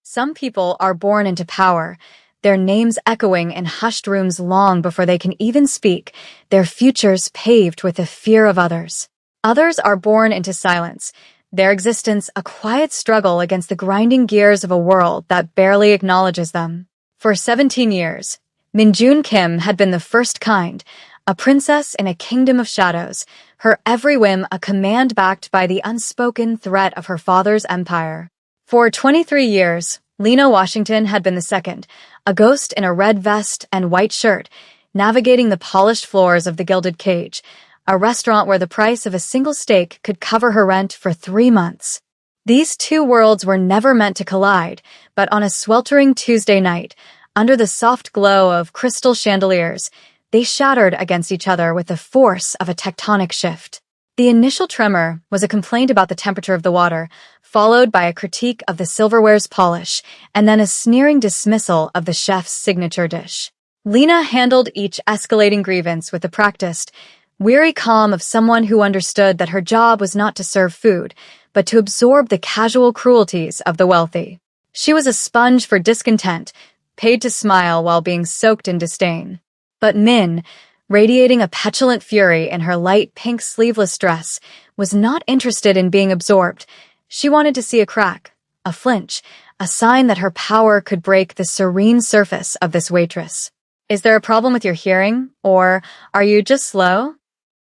Some people are born into power, their names echoing in hushed rooms long before they can even speak, their futures paved with the fear of others. Others are born into silence, their existence a quiet struggle against the grinding gears of a world that barely acknowledges them. For 17 years, Minjun Kim had been the first kind, a princess in a kingdom of shadows, her every whim a command backed by the unspoken threat of her father's empire. For 23 years, Lena Washington had been the second, a ghost in a red vest and white shirt, navigating the polished floors of the Gilded Cage, a restaurant where the price of a single steak could cover her rent for 3 months. These two worlds were never meant to collide, but on a sweltering Tuesday night, under the soft glow of crystal chandeliers, they shattered against each other with the force of a tectonic shift. The initial tremor was a complaint about the temperature of the water, followed by a critique of the silverware's polish, and then a sneering dismissal of the chef's signature dish. Lena handled each escalating grievance with the practiced, weary calm of someone who understood that her job was not to serve food, but to absorb the casual cruelties of the wealthy. She was a sponge for discontent, paid to smile while being soaked in disdain. But Min, radiating a petulant fury in her light pink sleeveless dress, was not interested in being absorbed. She wanted to see a crack, a flinch, a sign that her power could break the serene surface of this waitress. "Is there a problem with your hearing, or are you just slow?"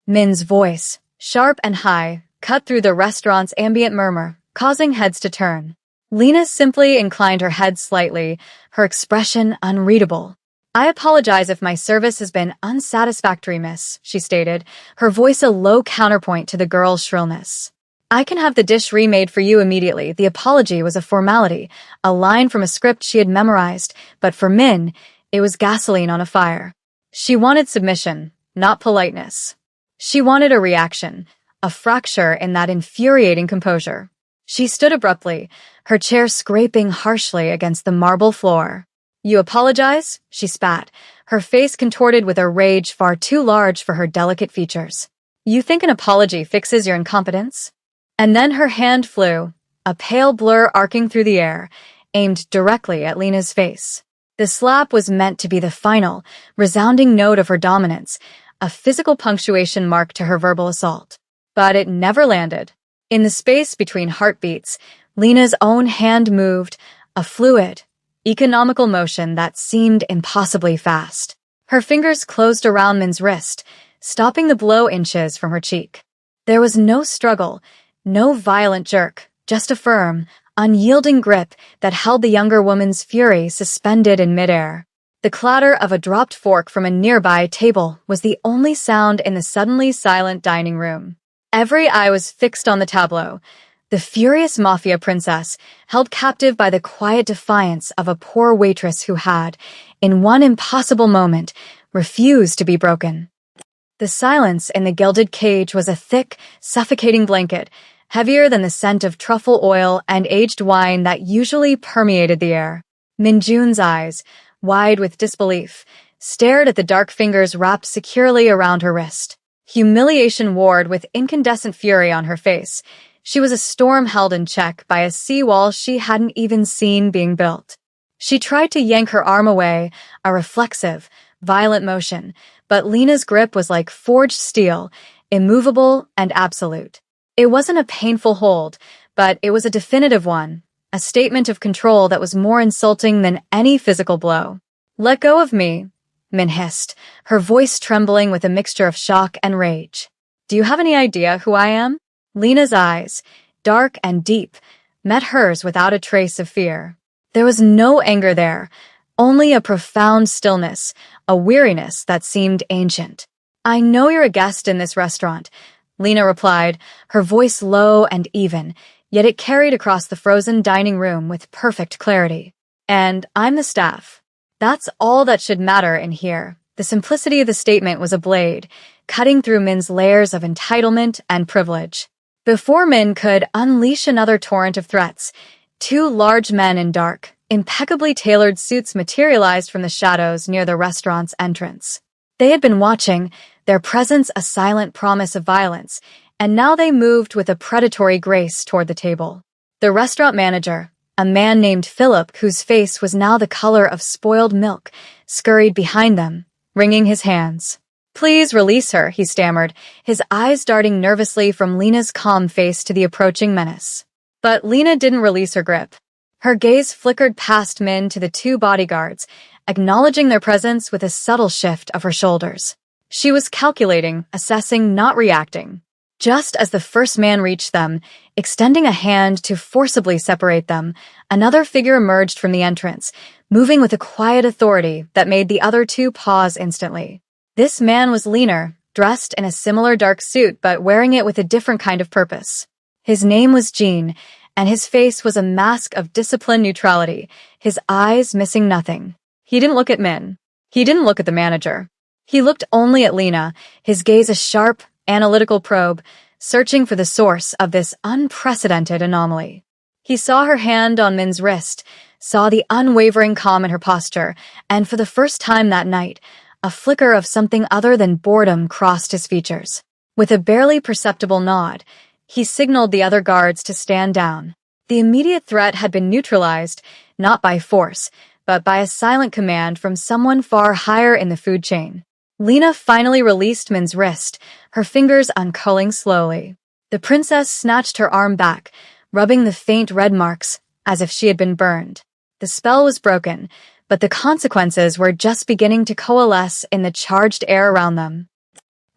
Min's voice, sharp and high, cut through the restaurant's ambient murmur, causing heads to turn. Lena simply inclined her head slightly, her expression unreadable. "I apologize if my service has been unsatisfactory, miss," she stated, her voice a low counterpoint to the girl's shrillness. "I can have the dish remade for you immediately." The apology was a formality, a line from a script she had memorized, but for Min, it was gasoline on a fire. She wanted submission, not politeness. She wanted a reaction, a fracture in that infuriating composure. She stood abruptly, her chair scraping harshly against the marble floor. "You apologize?" she spat, her face contorted with a rage far too large for her delicate features. "You think an apology fixes your incompetence?" And then her hand flew, a pale blur arcing through the air, aimed directly at Lena's face. The slap was meant to be the final, resounding note of her dominance, a physical punctuation mark to her verbal assault. But it never landed. In the space between heartbeats, Lena's own hand moved, a fluid, economical motion that seemed impossibly fast. Her fingers closed around Min's wrist, stopping the blow inches from her cheek. There was no struggle, no violent jerk, just a firm, unyielding grip that held the younger woman's fury suspended in midair. The clatter of a dropped fork from a nearby table was the only sound in the suddenly silent dining room. Every eye was fixed on the tableau, the furious Mafia princess, held captive by the quiet defiance of a poor waitress who had, in one impossible moment, refused to be broken. The silence in the Gilded Cage was a thick, suffocating blanket, heavier than the scent of truffle oil and aged wine that usually permeated the air. Minjun's eyes, wide with disbelief, stared at the dark fingers wrapped securely around her wrist. Humiliation warred with incandescent fury on her face. She was a storm held in check by a seawall she hadn't even seen being built. She tried to yank her arm away, a reflexive, violent motion, but Lena's grip was like forged steel, immovable and absolute. It wasn't a painful hold, but it was a definitive one, a statement of control that was more insulting than any physical blow. "Let go of me," Min hissed, her voice trembling with a mixture of shock and rage. "Do you have any idea who I am?" Lena's eyes, dark and deep, met hers without a trace of fear. There was no anger there, only a profound stillness, a weariness that seemed ancient. "I know you're a guest in this restaurant," Lena replied, her voice low and even, yet it carried across the frozen dining room with perfect clarity. "And I'm the staff. That's all that should matter in here." The simplicity of the statement was a blade, cutting through Min's layers of entitlement and privilege. Before Min could unleash another torrent of threats, two large men in dark, impeccably tailored suits materialized from the shadows near the restaurant's entrance. They had been watching, their presence a silent promise of violence, and now they moved with a predatory grace toward the table. The restaurant manager, A man named Philip, whose face was now the color of spoiled milk, scurried behind them, wringing his hands. "Please release her," he stammered, his eyes darting nervously from Lena's calm face to the approaching menace. But Lena didn't release her grip. Her gaze flickered past Min to the two bodyguards, acknowledging their presence with a subtle shift of her shoulders. She was calculating, assessing, not reacting. Just as the first man reached them, extending a hand to forcibly separate them, another figure emerged from the entrance, moving with a quiet authority that made the other two pause instantly. This man was leaner, dressed in a similar dark suit but wearing it with a different kind of purpose. His name was Jean, and his face was a mask of disciplined neutrality, his eyes missing nothing. He didn't look at Min. He didn't look at the manager. He looked only at Lena, his gaze a sharp, analytical probe, searching for the source of this unprecedented anomaly. He saw her hand on Min's wrist, saw the unwavering calm in her posture, and for the first time that night, a flicker of something other than boredom crossed his features. With a barely perceptible nod, he signaled the other guards to stand down. The immediate threat had been neutralized, not by force, but by a silent command from someone far higher in the food chain. Lena finally released Min's wrist, her fingers uncurling slowly. The princess snatched her arm back, rubbing the faint red marks, as if she had been burned. The spell was broken, but the consequences were just beginning to coalesce in the charged air around them.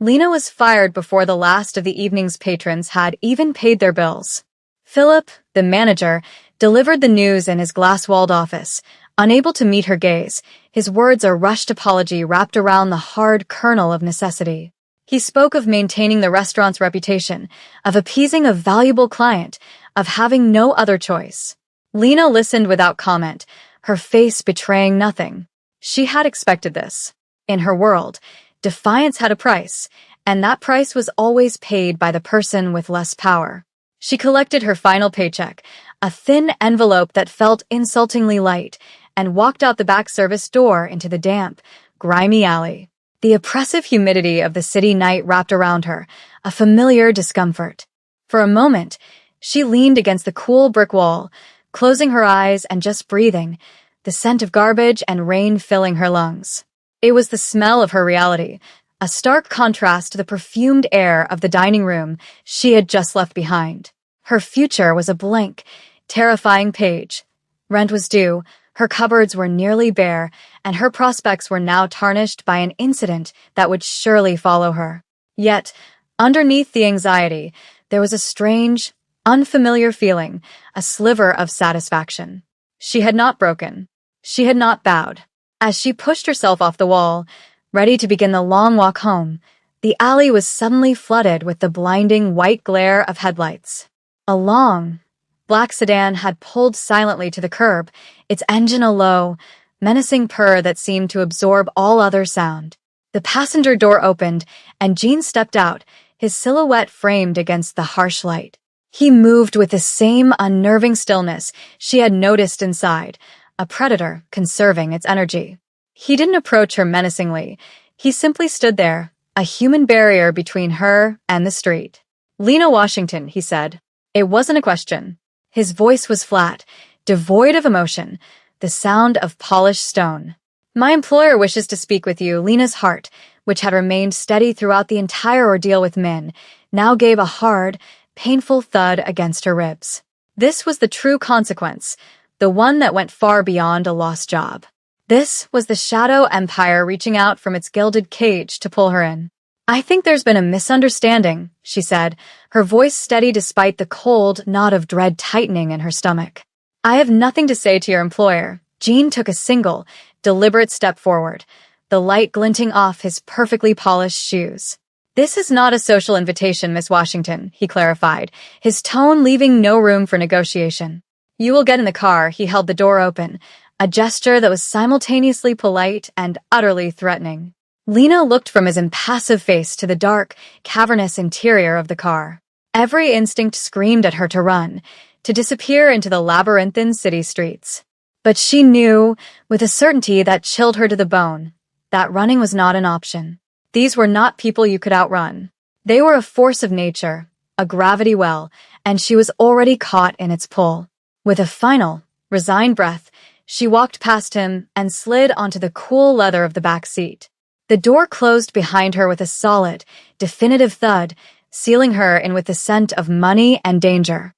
Lena was fired before the last of the evening's patrons had even paid their bills. Philip, the manager, delivered the news in his glass-walled office, unable to meet her gaze, his words a rushed apology wrapped around the hard kernel of necessity. He spoke of maintaining the restaurant's reputation, of appeasing a valuable client, of having no other choice. Lena listened without comment, her face betraying nothing. She had expected this. In her world, defiance had a price, and that price was always paid by the person with less power. She collected her final paycheck, a thin envelope that felt insultingly light, and walked out the back service door into the damp, grimy alley. The oppressive humidity of the city night wrapped around her, a familiar discomfort. For a moment, she leaned against the cool brick wall, closing her eyes and just breathing, the scent of garbage and rain filling her lungs. It was the smell of her reality, a stark contrast to the perfumed air of the dining room she had just left behind. Her future was a blank, terrifying page. Rent was due, her cupboards were nearly bare, and her prospects were now tarnished by an incident that would surely follow her. Yet, underneath the anxiety, there was a strange, unfamiliar feeling, a sliver of satisfaction. She had not broken. She had not bowed. As she pushed herself off the wall, ready to begin the long walk home, the alley was suddenly flooded with the blinding white glare of headlights. A long, black sedan had pulled silently to the curb, its engine a low, menacing purr that seemed to absorb all other sound. The passenger door opened, and Jean stepped out, his silhouette framed against the harsh light. He moved with the same unnerving stillness she had noticed inside, a predator conserving its energy. He didn't approach her menacingly. He simply stood there, a human barrier between her and the street. "Lena Washington," he said. It wasn't a question. His voice was flat, devoid of emotion, the sound of polished stone. "My employer wishes to speak with you." Lena's heart, which had remained steady throughout the entire ordeal with Min, now gave a hard, painful thud against her ribs. This was the true consequence, the one that went far beyond a lost job. This was the Shadow Empire reaching out from its gilded cage to pull her in. "I think there's been a misunderstanding," she said, her voice steady despite the cold knot of dread tightening in her stomach. "I have nothing to say to your employer." Jean took a single, deliberate step forward, the light glinting off his perfectly polished shoes. "This is not a social invitation, Miss Washington," he clarified, his tone leaving no room for negotiation. "You will get in the car." He held the door open, a gesture that was simultaneously polite and utterly threatening. Lena looked from his impassive face to the dark, cavernous interior of the car. Every instinct screamed at her to run, to disappear into the labyrinthine city streets. But she knew, with a certainty that chilled her to the bone, that running was not an option. These were not people you could outrun. They were a force of nature, a gravity well, and she was already caught in its pull. With a final, resigned breath, she walked past him and slid onto the cool leather of the back seat. The door closed behind her with a solid, definitive thud, sealing her in with the scent of money and danger.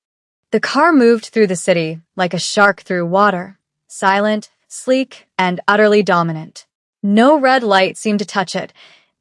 The car moved through the city like a shark through water, silent, sleek, and utterly dominant. No red light seemed to touch it.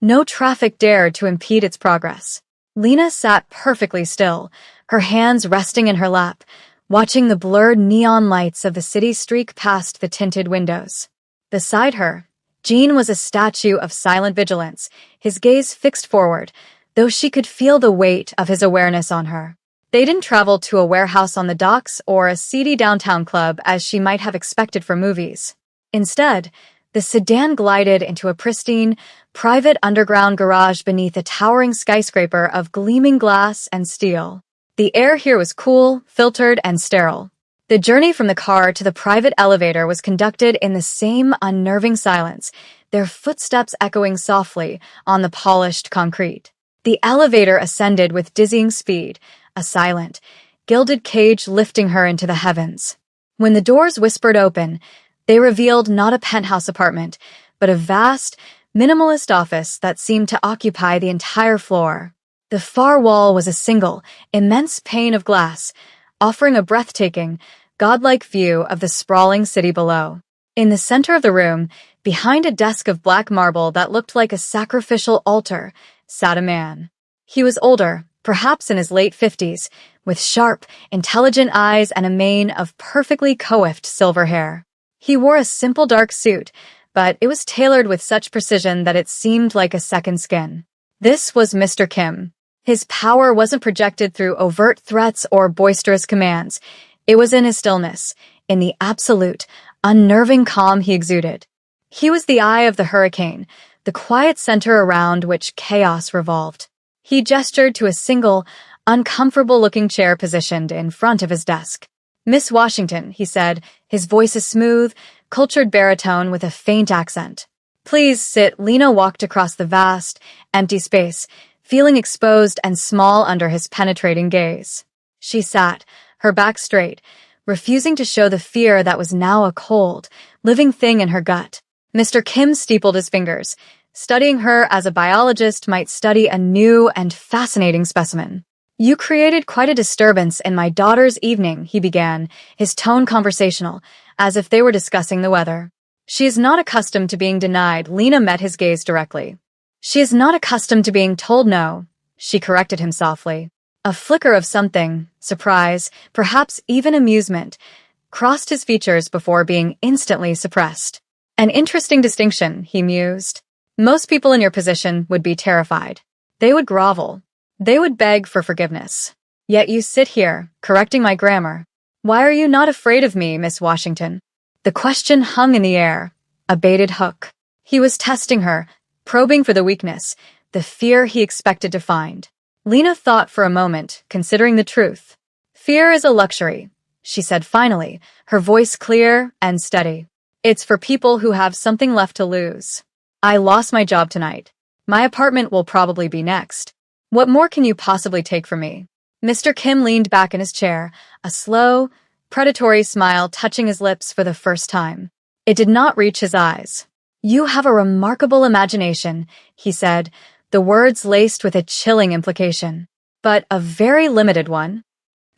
No traffic dared to impede its progress. Lena sat perfectly still, her hands resting in her lap, watching the blurred neon lights of the city streak past the tinted windows. Beside her, Jean was a statue of silent vigilance, his gaze fixed forward, though she could feel the weight of his awareness on her. They didn't travel to a warehouse on the docks or a seedy downtown club as she might have expected for movies. Instead, the sedan glided into a pristine, private underground garage beneath a towering skyscraper of gleaming glass and steel. The air here was cool, filtered, and sterile. The journey from the car to the private elevator was conducted in the same unnerving silence, their footsteps echoing softly on the polished concrete. The elevator ascended with dizzying speed, a silent, gilded cage lifting her into the heavens. When the doors whispered open, they revealed not a penthouse apartment, but a vast, minimalist office that seemed to occupy the entire floor. The far wall was a single, immense pane of glass, offering a breathtaking, godlike view of the sprawling city below. In the center of the room, behind a desk of black marble that looked like a sacrificial altar, sat a man. He was older, perhaps in his late 50s, with sharp, intelligent eyes and a mane of perfectly coiffed silver hair. He wore a simple dark suit, but it was tailored with such precision that it seemed like a second skin. This was Mr. Kim. His power wasn't projected through overt threats or boisterous commands. It was in his stillness, in the absolute, unnerving calm he exuded. He was the eye of the hurricane, the quiet center around which chaos revolved. He gestured to a single, uncomfortable-looking chair positioned in front of his desk. "Miss Washington," he said, his voice a smooth, cultured baritone with a faint accent. "Please sit." Lena walked across the vast, empty space, feeling exposed and small under his penetrating gaze. She sat, her back straight, refusing to show the fear that was now a cold, living thing in her gut. Mr. Kim steepled his fingers, studying her as a biologist might study a new and fascinating specimen. "You created quite a disturbance in my daughter's evening," he began, his tone conversational, as if they were discussing the weather. "She is not accustomed to being denied." Lena met his gaze directly. "She is not accustomed to being told no," she corrected him softly. A flicker of something, surprise, perhaps even amusement, crossed his features before being instantly suppressed. "An interesting distinction," he mused. "Most people in your position would be terrified. They would grovel. They would beg for forgiveness. Yet you sit here, correcting my grammar. Why are you not afraid of me, Miss Washington?" The question hung in the air, a baited hook. He was testing her, probing for the weakness, the fear he expected to find. Lena thought for a moment, considering the truth. "Fear is a luxury," she said finally, her voice clear and steady. "It's for people who have something left to lose. I lost my job tonight. My apartment will probably be next. What more can you possibly take from me?" Mr. Kim leaned back in his chair, a slow, predatory smile touching his lips for the first time. It did not reach his eyes. "You have a remarkable imagination," he said, the words laced with a chilling implication. "But a very limited one."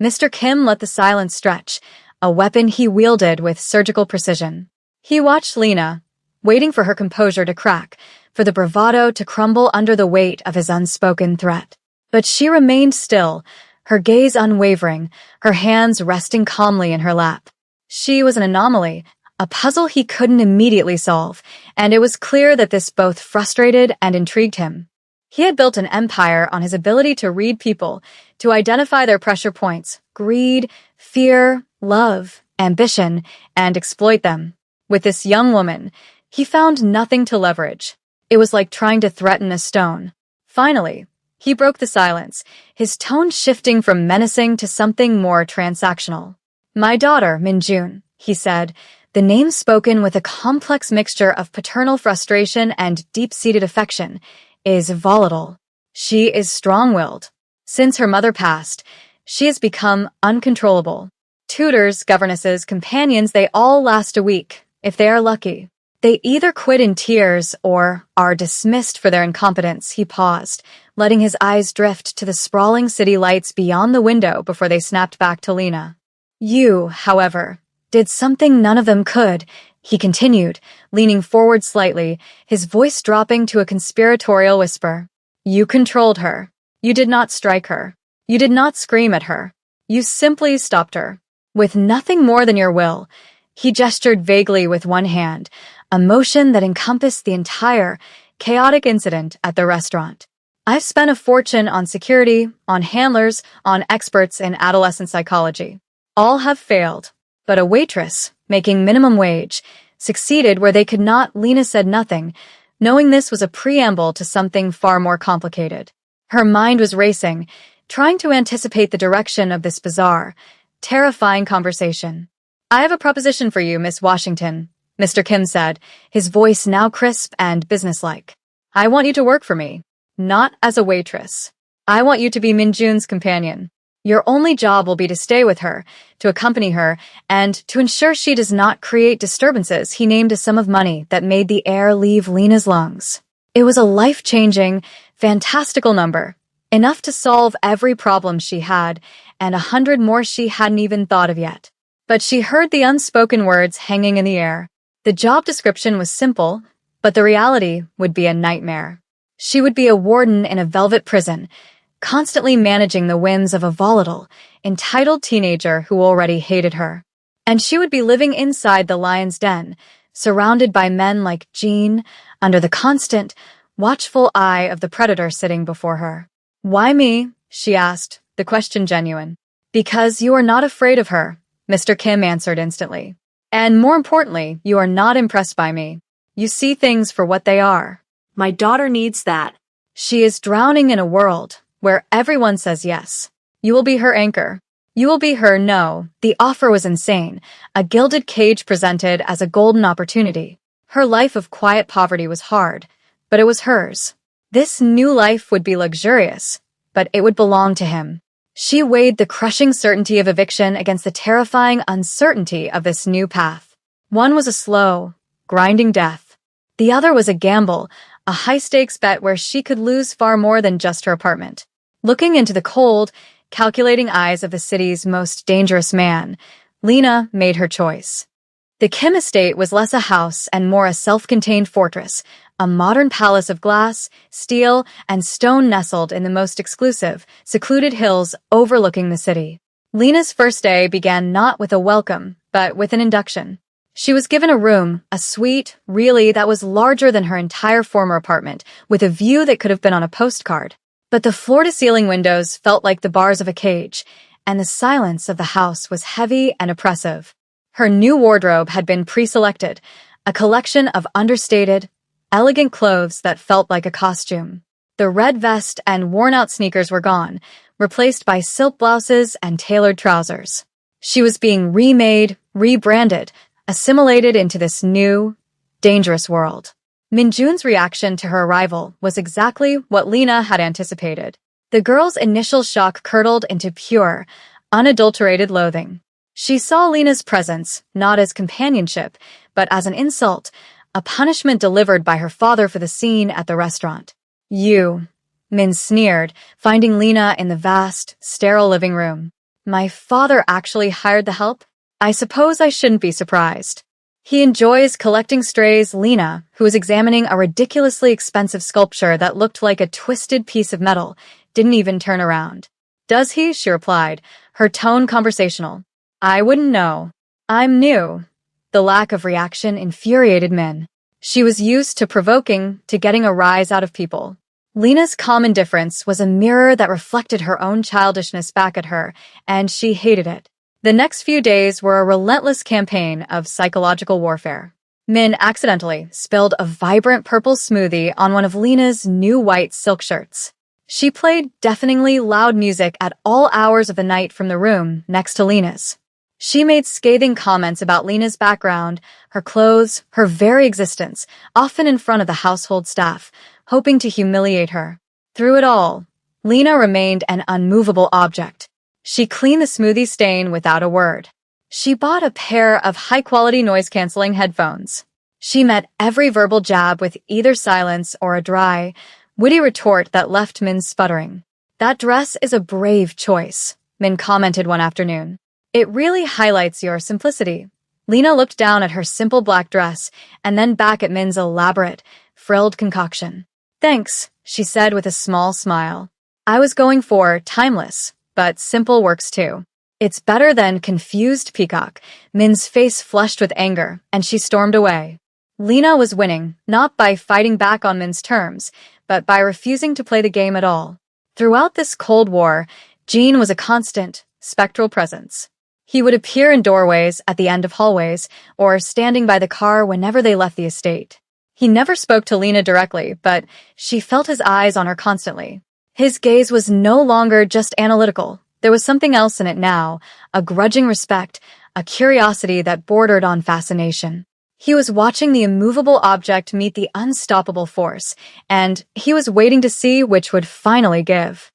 Mr. Kim let the silence stretch, a weapon he wielded with surgical precision. He watched Lena, waiting for her composure to crack, for the bravado to crumble under the weight of his unspoken threat. But she remained still, her gaze unwavering, her hands resting calmly in her lap. She was an anomaly, a puzzle he couldn't immediately solve, and it was clear that this both frustrated and intrigued him. He had built an empire on his ability to read people, to identify their pressure points, greed, fear, love, ambition, and exploit them. With this young woman, he found nothing to leverage. It was like trying to threaten a stone. Finally, he broke the silence, his tone shifting from menacing to something more transactional. "My daughter, Minjun," he said, the name spoken with a complex mixture of paternal frustration and deep-seated affection, "is volatile. She is strong-willed. Since her mother passed, she has become uncontrollable. Tutors, governesses, companions, they all last a week, if they are lucky. They either quit in tears or are dismissed for their incompetence. He paused, letting his eyes drift to the sprawling city lights beyond the window before they snapped back to Lena. You, however, did something none of them could, he continued, leaning forward slightly, his voice dropping to a conspiratorial whisper. You controlled her. You did not strike her. You did not scream at her. You simply stopped her. With nothing more than your will. He gestured vaguely with one hand, a motion that encompassed the entire, chaotic incident at the restaurant. I've spent a fortune on security, on handlers, on experts in adolescent psychology. All have failed, but a waitress, making minimum wage, succeeded where they could not. Lena said nothing, knowing this was a preamble to something far more complicated. Her mind was racing, trying to anticipate the direction of this bizarre, terrifying conversation. I have a proposition for you, Miss Washington, Mr. Kim said, his voice now crisp and businesslike. I want you to work for me, not as a waitress. I want you to be Minjun's companion. Your only job will be to stay with her, to accompany her, and to ensure she does not create disturbances. He named a sum of money that made the air leave Lena's lungs. It was a life-changing, fantastical number, enough to solve every problem she had, and 100 more she hadn't even thought of yet. But she heard the unspoken words hanging in the air. The job description was simple, but the reality would be a nightmare. She would be a warden in a velvet prison, constantly managing the whims of a volatile, entitled teenager who already hated her. And she would be living inside the lion's den, surrounded by men like Jean, under the constant, watchful eye of the predator sitting before her. Why me? She asked, the question genuine. Because you are not afraid of her, Mr. Kim answered instantly. And more importantly, you are not impressed by me. You see things for what they are. My daughter needs that. She is drowning in a world where everyone says yes. You will be her anchor. You will be her no. The offer was insane, a gilded cage presented as a golden opportunity. Her life of quiet poverty was hard, but it was hers. This new life would be luxurious, but it would belong to him. She weighed the crushing certainty of eviction against the terrifying uncertainty of this new path. One was a slow, grinding death. The other was a gamble, a high-stakes bet where she could lose far more than just her apartment. Looking into the cold, calculating eyes of the city's most dangerous man, Lena made her choice. The Kim estate was less a house and more a self-contained fortress, a modern palace of glass, steel, and stone nestled in the most exclusive, secluded hills overlooking the city. Lena's first day began not with a welcome, but with an induction. She was given a room, a suite, really, that was larger than her entire former apartment, with a view that could have been on a postcard. But the floor-to-ceiling windows felt like the bars of a cage, and the silence of the house was heavy and oppressive. Her new wardrobe had been pre-selected, a collection of understated, elegant clothes that felt like a costume. The red vest and worn-out sneakers were gone, replaced by silk blouses and tailored trousers. She was being remade, rebranded, assimilated into this new, dangerous world. Minjun's reaction to her arrival was exactly what Lena had anticipated. The girl's initial shock curdled into pure, unadulterated loathing. She saw Lena's presence not as companionship, but as an insult, a punishment delivered by her father for the scene at the restaurant. You, Min sneered, finding Lena in the vast, sterile living room. My father actually hired the help? I suppose I shouldn't be surprised. He enjoys collecting strays. Lena, who was examining a ridiculously expensive sculpture that looked like a twisted piece of metal, didn't even turn around. Does he? She replied, her tone conversational. I wouldn't know. I'm new. The lack of reaction infuriated Min. She was used to provoking, to getting a rise out of people. Lena's calm indifference was a mirror that reflected her own childishness back at her, and she hated it. The next few days were a relentless campaign of psychological warfare. Min accidentally spilled a vibrant purple smoothie on one of Lena's new white silk shirts. She played deafeningly loud music at all hours of the night from the room next to Lena's. She made scathing comments about Lena's background, her clothes, her very existence, often in front of the household staff, hoping to humiliate her. Through it all, Lena remained an unmovable object. She cleaned the smoothie stain without a word. She bought a pair of high-quality noise-canceling headphones. She met every verbal jab with either silence or a dry, witty retort that left Min sputtering. "That dress is a brave choice," Min commented one afternoon. "It really highlights your simplicity." Lena looked down at her simple black dress and then back at Min's elaborate, frilled concoction. "Thanks," she said with a small smile. "I was going for timeless, but simple works too." "It's better than confused peacock." Min's face flushed with anger, and she stormed away. Lena was winning, not by fighting back on Min's terms, but by refusing to play the game at all. Throughout this Cold War, Gene was a constant, spectral presence. He would appear in doorways, at the end of hallways, or standing by the car whenever they left the estate. He never spoke to Lena directly, but she felt his eyes on her constantly. His gaze was no longer just analytical. There was something else in it now, a grudging respect, a curiosity that bordered on fascination. He was watching the immovable object meet the unstoppable force, and he was waiting to see which would finally give.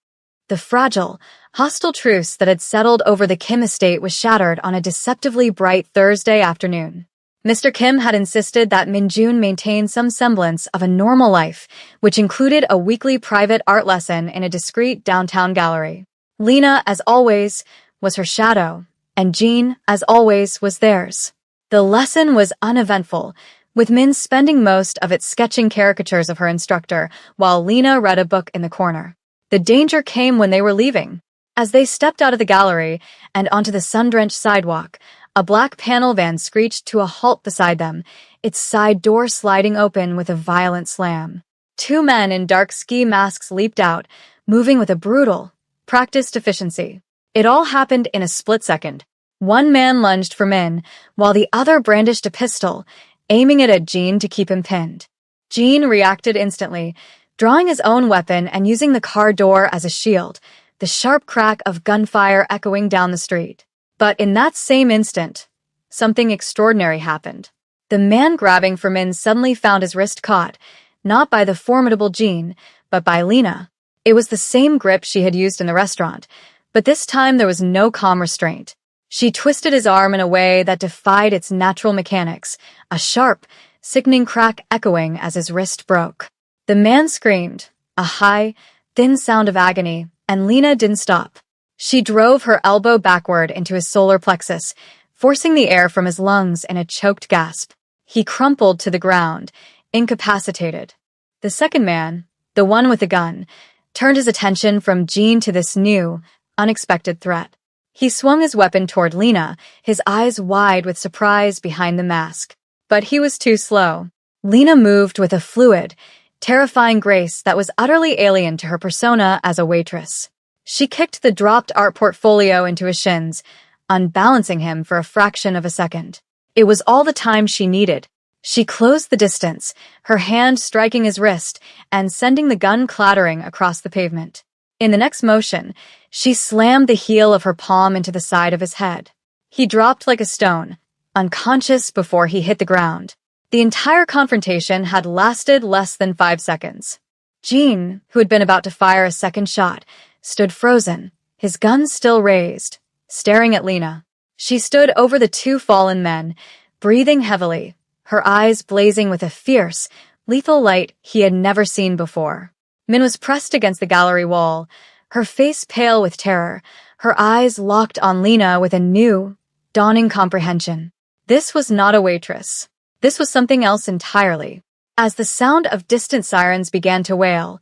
The fragile, hostile truce that had settled over the Kim estate was shattered on a deceptively bright Thursday afternoon. Mr. Kim had insisted that Min-jun maintain some semblance of a normal life, which included a weekly private art lesson in a discreet downtown gallery. Lena, as always, was her shadow, and Jean, as always, was theirs. The lesson was uneventful, with Min spending most of it sketching caricatures of her instructor, while Lena read a book in the corner. The danger came when they were leaving. As they stepped out of the gallery and onto the sun-drenched sidewalk, a black panel van screeched to a halt beside them, its side door sliding open with a violent slam. Two men in dark ski masks leaped out, moving with a brutal, practiced efficiency. It all happened in a split second. One man lunged for Min, while the other brandished a pistol, aiming it at Jean to keep him pinned. Jean reacted instantly, drawing his own weapon and using the car door as a shield, the sharp crack of gunfire echoing down the street. But in that same instant, something extraordinary happened. The man grabbing for Min suddenly found his wrist caught, not by the formidable Jean, but by Lena. It was the same grip she had used in the restaurant, but this time there was no calm restraint. She twisted his arm in a way that defied its natural mechanics, a sharp, sickening crack echoing as his wrist broke. The man screamed, a high, thin sound of agony, and Lena didn't stop. She drove her elbow backward into his solar plexus, forcing the air from his lungs in a choked gasp. He crumpled to the ground, incapacitated. The second man, the one with the gun, turned his attention from Jean to this new, unexpected threat. He swung his weapon toward Lena, his eyes wide with surprise behind the mask. But he was too slow. Lena moved with a fluid, terrifying grace that was utterly alien to her persona as a waitress. She kicked the dropped art portfolio into his shins, unbalancing him for a fraction of a second. It was all the time she needed. She closed the distance, her hand striking his wrist and sending the gun clattering across the pavement. In the next motion, she slammed the heel of her palm into the side of his head. He dropped like a stone, unconscious before he hit the ground. The entire confrontation had lasted less than 5 seconds. Jean, who had been about to fire a second shot, stood frozen, his gun still raised, staring at Lena. She stood over the two fallen men, breathing heavily, her eyes blazing with a fierce, lethal light he had never seen before. Min was pressed against the gallery wall, her face pale with terror, her eyes locked on Lena with a new, dawning comprehension. This was not a waitress. This was something else entirely. As the sound of distant sirens began to wail,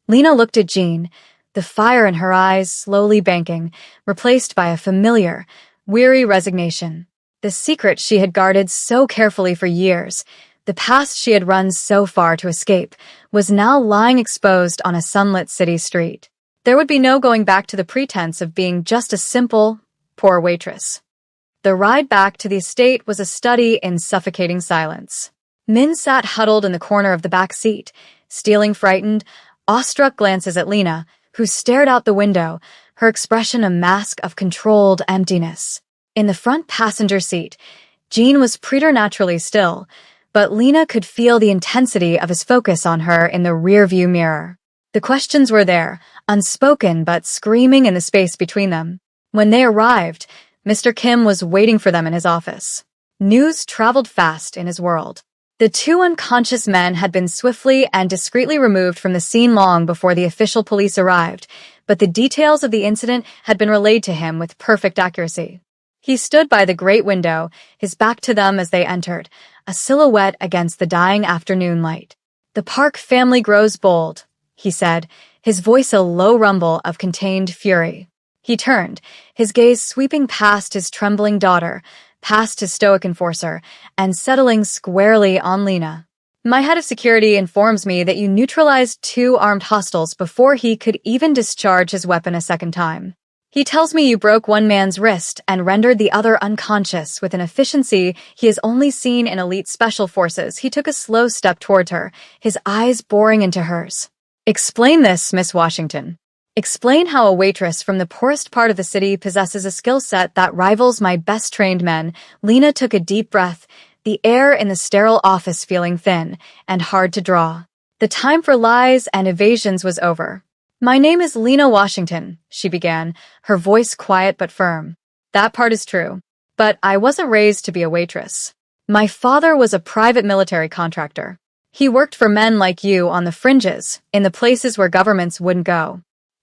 Lena looked at Jean, the fire in her eyes slowly banking, replaced by a familiar, weary resignation. The secret she had guarded so carefully for years, the past she had run so far to escape, was now lying exposed on a sunlit city street. There would be no going back to the pretense of being just a simple, poor waitress. The ride back to the estate was a study in suffocating silence. Min sat huddled in the corner of the back seat, stealing frightened, awestruck glances at Lena, who stared out the window, her expression a mask of controlled emptiness. In the front passenger seat, Jean was preternaturally still, but Lena could feel the intensity of his focus on her in the rearview mirror. The questions were there, unspoken but screaming in the space between them. When they arrived, Mr. Kim was waiting for them in his office. News traveled fast in his world. The two unconscious men had been swiftly and discreetly removed from the scene long before the official police arrived, but the details of the incident had been relayed to him with perfect accuracy. He stood by the great window, his back to them as they entered, a silhouette against the dying afternoon light. "The Park family grows bold," he said, his voice a low rumble of contained fury. He turned, his gaze sweeping past his trembling daughter, past his stoic enforcer, and settling squarely on Lena. "My head of security informs me that you neutralized 2 armed hostiles before he could even discharge his weapon a second time. He tells me you broke one man's wrist and rendered the other unconscious with an efficiency he has only seen in elite special forces." He took a slow step toward her, his eyes boring into hers. "Explain this, Miss Washington. Explain how a waitress from the poorest part of the city possesses a skill set that rivals my best-trained men." Lena took a deep breath, the air in the sterile office feeling thin and hard to draw. The time for lies and evasions was over. "My name is Lena Washington," she began, her voice quiet but firm. "That part is true. But I wasn't raised to be a waitress. My father was a private military contractor. He worked for men like you on the fringes, in the places where governments wouldn't go.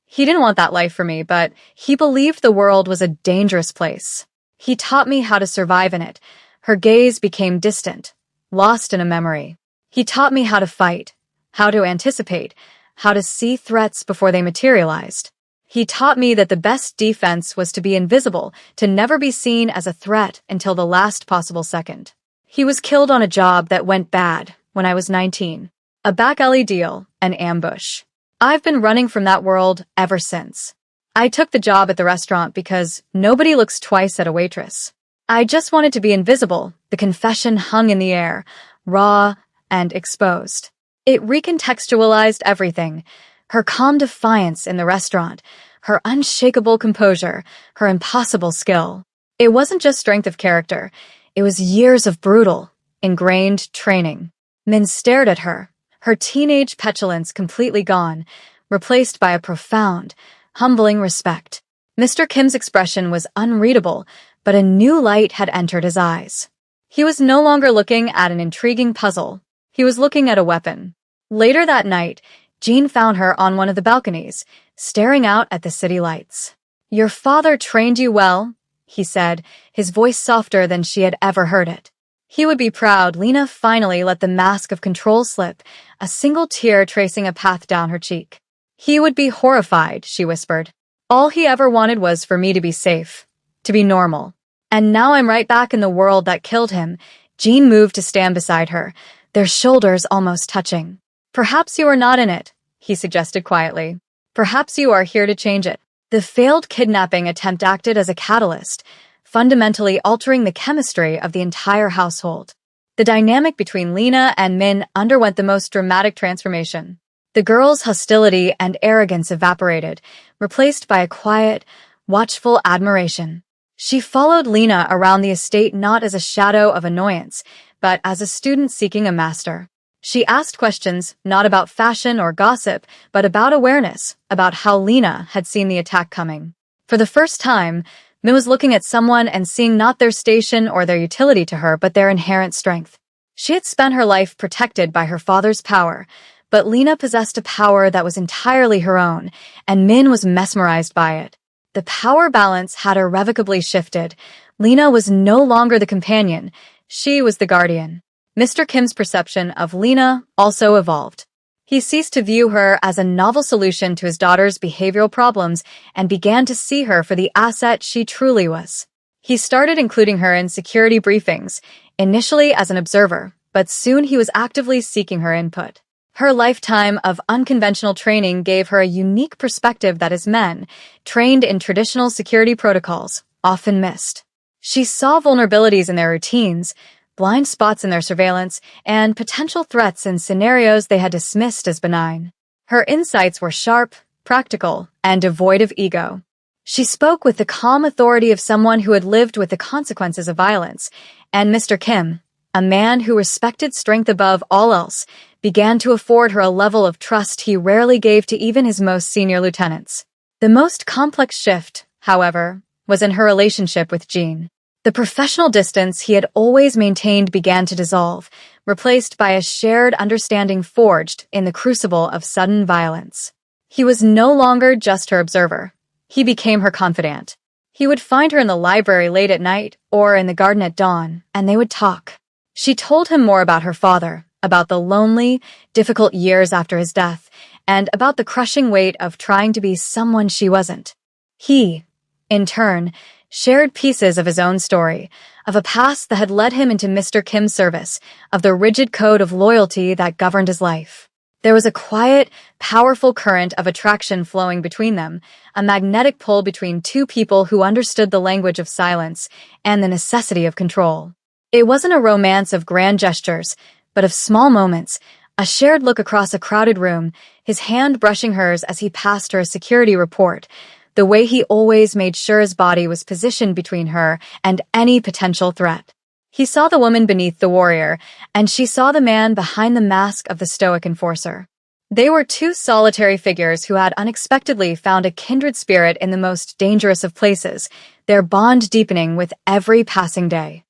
He didn't want that life for me, but he believed the world was a dangerous place. He taught me how to survive in it." Her gaze became distant, lost in a memory. "He taught me how to fight, how to anticipate, how to see threats before they materialized. He taught me that the best defense was to be invisible, to never be seen as a threat until the last possible second. He was killed on a job that went bad when I was 19. A back alley deal, an ambush. I've been running from that world ever since. I took the job at the restaurant because nobody looks twice at a waitress. I just wanted to be invisible." The confession hung in the air, raw and exposed. It recontextualized everything. Her calm defiance in the restaurant, her unshakable composure, her impossible skill. It wasn't just strength of character. It was years of brutal, ingrained training. Men stared at her, her teenage petulance completely gone, replaced by a profound, humbling respect. Mr. Kim's expression was unreadable, but a new light had entered his eyes. He was no longer looking at an intriguing puzzle. He was looking at a weapon. Later that night, Jean found her on one of the balconies, staring out at the city lights. "Your father trained you well," he said, his voice softer than she had ever heard it. He would be proud. Lena finally let the mask of control slip, a single tear tracing a path down her cheek. "He would be horrified," she whispered. "All he ever wanted was for me to be safe, to be normal. And now I'm right back in the world that killed him." Jean moved to stand beside her, their shoulders almost touching. "Perhaps you are not in it," he suggested quietly. "Perhaps you are here to change it." The failed kidnapping attempt acted as a catalyst, fundamentally altering the chemistry of the entire household. The dynamic between Lena and Min underwent the most dramatic transformation. The girl's hostility and arrogance evaporated, replaced by a quiet, watchful admiration. She followed Lena around the estate not as a shadow of annoyance, but as a student seeking a master. She asked questions not about fashion or gossip, but about awareness, about how Lena had seen the attack coming. For the first time, Min was looking at someone and seeing not their station or their utility to her, but their inherent strength. She had spent her life protected by her father's power, but Lena possessed a power that was entirely her own, and Min was mesmerized by it. The power balance had irrevocably shifted. Lena was no longer the companion, she was the guardian. Mr. Kim's perception of Lena also evolved. He ceased to view her as a novel solution to his daughter's behavioral problems and began to see her for the asset she truly was. He started including her in security briefings, initially as an observer, but soon he was actively seeking her input. Her lifetime of unconventional training gave her a unique perspective that his men, trained in traditional security protocols, often missed. She saw vulnerabilities in their routines, blind spots in their surveillance, and potential threats in scenarios they had dismissed as benign. Her insights were sharp, practical, and devoid of ego. She spoke with the calm authority of someone who had lived with the consequences of violence, and Mr. Kim, a man who respected strength above all else, began to afford her a level of trust he rarely gave to even his most senior lieutenants. The most complex shift, however, was in her relationship with Jean. The professional distance he had always maintained began to dissolve, replaced by a shared understanding forged in the crucible of sudden violence. He was no longer just her observer. He became her confidant. He would find her in the library late at night or in the garden at dawn, and they would talk. She told him more about her father, about the lonely, difficult years after his death, and about the crushing weight of trying to be someone she wasn't. He, in turn, shared pieces of his own story, of a past that had led him into Mr. Kim's service, of the rigid code of loyalty that governed his life. There was a quiet, powerful current of attraction flowing between them, a magnetic pull between two people who understood the language of silence and the necessity of control. It wasn't a romance of grand gestures, but of small moments, a shared look across a crowded room, his hand brushing hers as he passed her a security report, the way he always made sure his body was positioned between her and any potential threat. He saw the woman beneath the warrior, and she saw the man behind the mask of the stoic enforcer. They were two solitary figures who had unexpectedly found a kindred spirit in the most dangerous of places, their bond deepening with every passing day.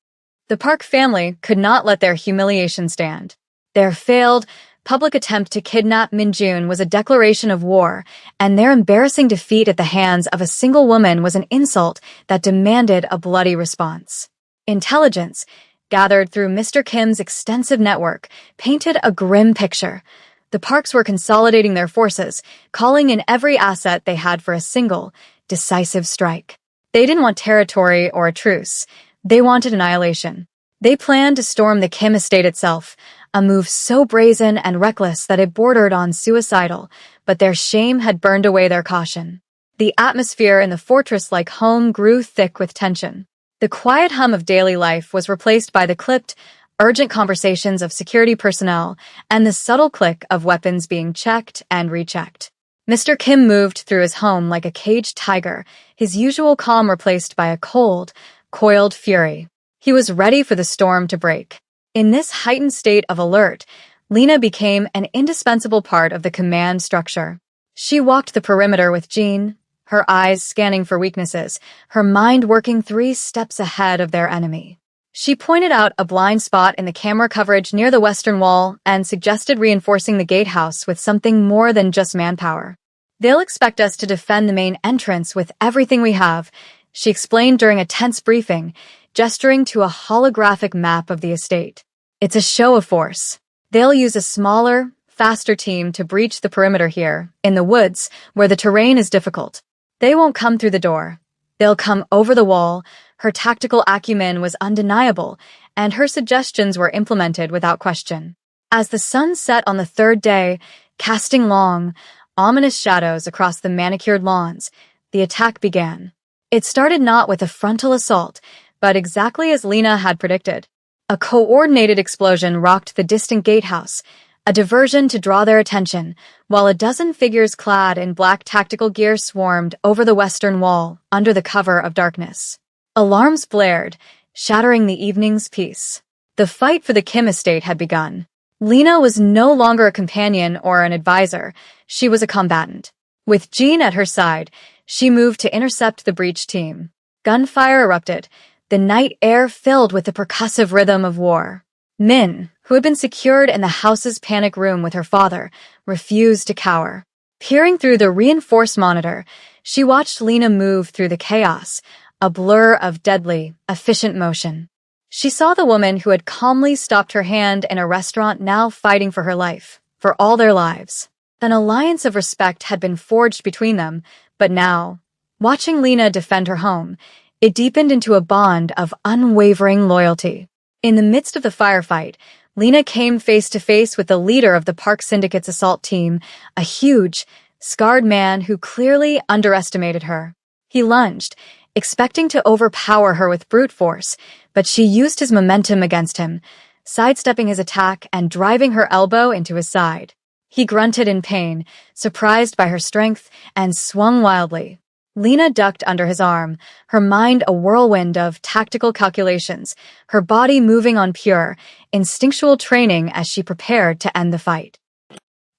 The Park family could not let their humiliation stand. Their failed, public attempt to kidnap Min-jun was a declaration of war, and their embarrassing defeat at the hands of a single woman was an insult that demanded a bloody response. Intelligence, gathered through Mr. Kim's extensive network, painted a grim picture. The Parks were consolidating their forces, calling in every asset they had for a single, decisive strike. They didn't want territory or a truce. They wanted annihilation. They planned to storm the Kim estate itself, a move so brazen and reckless that it bordered on suicidal, but their shame had burned away their caution. The atmosphere in the fortress-like home grew thick with tension. The quiet hum of daily life was replaced by the clipped, urgent conversations of security personnel and the subtle click of weapons being checked and rechecked. Mr. Kim moved through his home like a caged tiger, his usual calm replaced by a cold, coiled fury. He was ready for the storm to break. In this heightened state of alert, Lena became an indispensable part of the command structure. She walked the perimeter with Jean, her eyes scanning for weaknesses, her mind working 3 steps ahead of their enemy. She pointed out a blind spot in the camera coverage near the western wall and suggested reinforcing the gatehouse with something more than just manpower. "They'll expect us to defend the main entrance with everything we have," she explained during a tense briefing, gesturing to a holographic map of the estate. "It's a show of force. They'll use a smaller, faster team to breach the perimeter here, in the woods, where the terrain is difficult. They won't come through the door. They'll come over the wall." Her tactical acumen was undeniable, and her suggestions were implemented without question. As the sun set on the 3rd day, casting long, ominous shadows across the manicured lawns, the attack began. It started not with a frontal assault, but exactly as Lena had predicted. A coordinated explosion rocked the distant gatehouse, a diversion to draw their attention, while a dozen figures clad in black tactical gear swarmed over the western wall under the cover of darkness. Alarms blared, shattering the evening's peace. The fight for the Kim estate had begun. Lena was no longer a companion or an advisor, she was a combatant. With Jean at her side, she moved to intercept the breach team. Gunfire erupted, the night air filled with the percussive rhythm of war. Min, who had been secured in the house's panic room with her father, refused to cower. Peering through the reinforced monitor, she watched Lena move through the chaos, a blur of deadly, efficient motion. She saw the woman who had calmly stopped her hand in a restaurant now fighting for her life, for all their lives. An alliance of respect had been forged between them, but now, watching Lena defend her home, it deepened into a bond of unwavering loyalty. In the midst of the firefight, Lena came face to face with the leader of the Park Syndicate's assault team, a huge, scarred man who clearly underestimated her. He lunged, expecting to overpower her with brute force, but she used his momentum against him, sidestepping his attack and driving her elbow into his side. He grunted in pain, surprised by her strength, and swung wildly. Lena ducked under his arm, her mind a whirlwind of tactical calculations, her body moving on pure, instinctual training as she prepared to end the fight.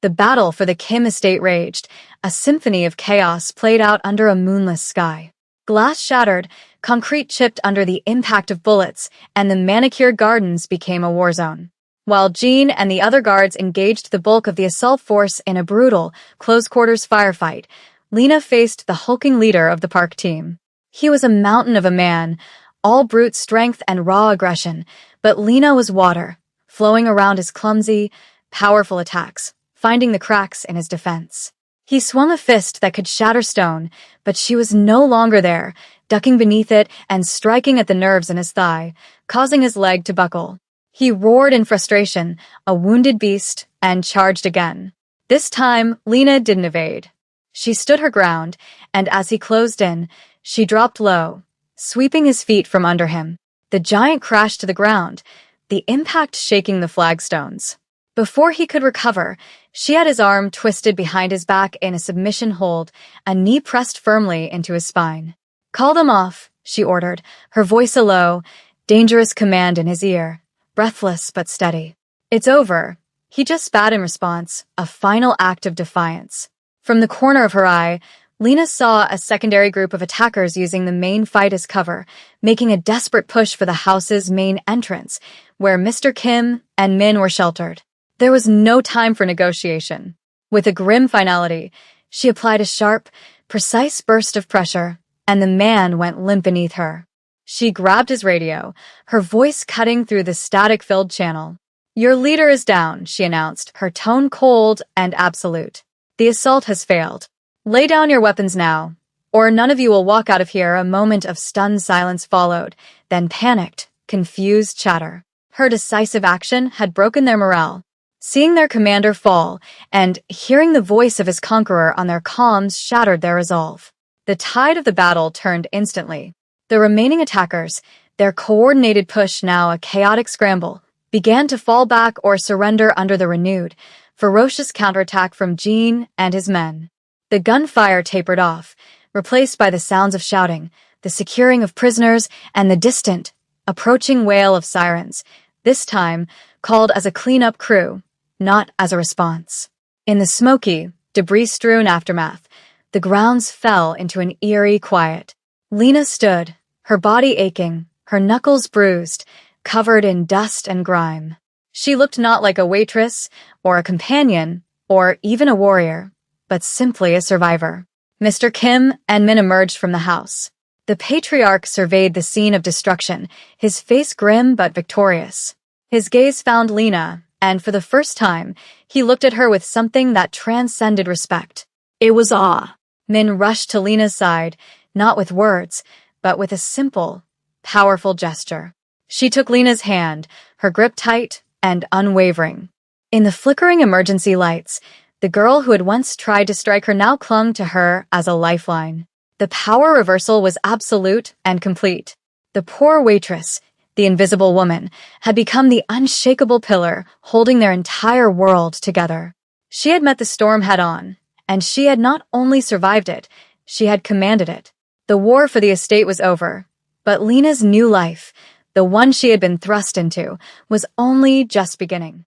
The battle for the Kim estate raged, a symphony of chaos played out under a moonless sky. Glass shattered, concrete chipped under the impact of bullets, and the manicured gardens became a war zone. While Jean and the other guards engaged the bulk of the assault force in a brutal, close-quarters firefight, Lena faced the hulking leader of the park team. He was a mountain of a man, all brute strength and raw aggression, but Lena was water, flowing around his clumsy, powerful attacks, finding the cracks in his defense. He swung a fist that could shatter stone, but she was no longer there, ducking beneath it and striking at the nerves in his thigh, causing his leg to buckle. He roared in frustration, a wounded beast, and charged again. This time, Lena didn't evade. She stood her ground, and as he closed in, she dropped low, sweeping his feet from under him. The giant crashed to the ground, the impact shaking the flagstones. Before he could recover, she had his arm twisted behind his back in a submission hold, a knee pressed firmly into his spine. "Call them off," she ordered, her voice a low, dangerous command in his ear, breathless but steady. "It's over," he just spat in response, a final act of defiance. From the corner of her eye, Lena saw a secondary group of attackers using the main fight as cover, making a desperate push for the house's main entrance, where Mr. Kim and Min were sheltered. There was no time for negotiation. With a grim finality, she applied a sharp, precise burst of pressure, and the man went limp beneath her. She grabbed his radio, her voice cutting through the static-filled channel. "Your leader is down," she announced, her tone cold and absolute. "The assault has failed. Lay down your weapons now, or none of you will walk out of here." A moment of stunned silence followed, then panicked, confused chatter. Her decisive action had broken their morale. Seeing their commander fall and hearing the voice of his conqueror on their comms shattered their resolve. The tide of the battle turned instantly. The remaining attackers, their coordinated push now a chaotic scramble, began to fall back or surrender under the renewed, ferocious counterattack from Jean and his men. The gunfire tapered off, replaced by the sounds of shouting, the securing of prisoners, and the distant, approaching wail of sirens, this time called as a cleanup crew, not as a response. In the smoky, debris-strewn aftermath, the grounds fell into an eerie quiet. Lena stood, her body aching, her knuckles bruised, covered in dust and grime. She looked not like a waitress, or a companion, or even a warrior, but simply a survivor. Mr. Kim and Min emerged from the house. The patriarch surveyed the scene of destruction, his face grim but victorious. His gaze found Lena, and for the first time, he looked at her with something that transcended respect. It was awe. Min rushed to Lena's side, not with words, but with a simple, powerful gesture. She took Lena's hand, her grip tight and unwavering. In the flickering emergency lights, the girl who had once tried to strike her now clung to her as a lifeline. The power reversal was absolute and complete. The poor waitress, the invisible woman, had become the unshakable pillar holding their entire world together. She had met the storm head-on, and she had not only survived it, she had commanded it. The war for the estate was over, but Lena's new life, the one she had been thrust into, was only just beginning.